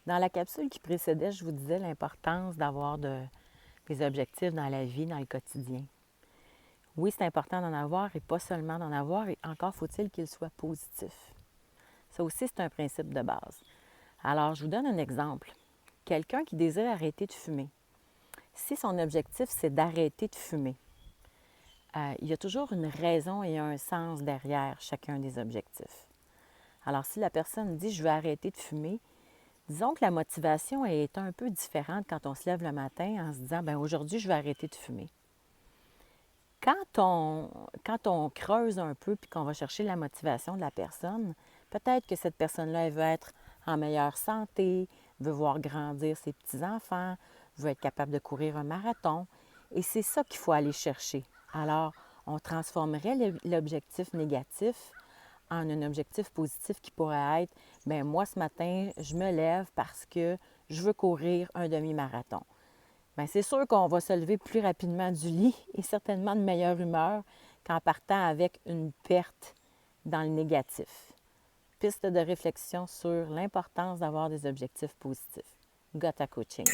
Dans la capsule qui précédait, je vous disais l'importance d'avoir des objectifs dans la vie, dans le quotidien. Oui, c'est important d'en avoir et pas seulement d'en avoir, et encore faut-il qu'ils soient positifs. Ça aussi, c'est un principe de base. Alors, je vous donne un exemple. Quelqu'un qui désire arrêter de fumer. Si son objectif, c'est d'arrêter de fumer, il y a toujours une raison et un sens derrière chacun des objectifs. Alors, si la personne dit « je veux arrêter de fumer », disons que la motivation est un peu différente quand on se lève le matin en se disant « bien aujourd'hui, je vais arrêter de fumer ». Quand on creuse un peu puis qu'on va chercher la motivation de la personne, peut-être que cette personne-là, elle veut être en meilleure santé, veut voir grandir ses petits-enfants, veut être capable de courir un marathon. Et c'est ça qu'il faut aller chercher. Alors, on transformerait l'objectif négatif en un objectif positif qui pourrait être, bien moi ce matin, je me lève parce que je veux courir un demi-marathon. Bien, c'est sûr qu'on va se lever plus rapidement du lit et certainement de meilleure humeur qu'en partant avec une perte dans le négatif. Piste de réflexion sur l'importance d'avoir des objectifs positifs. Gotha Coaching.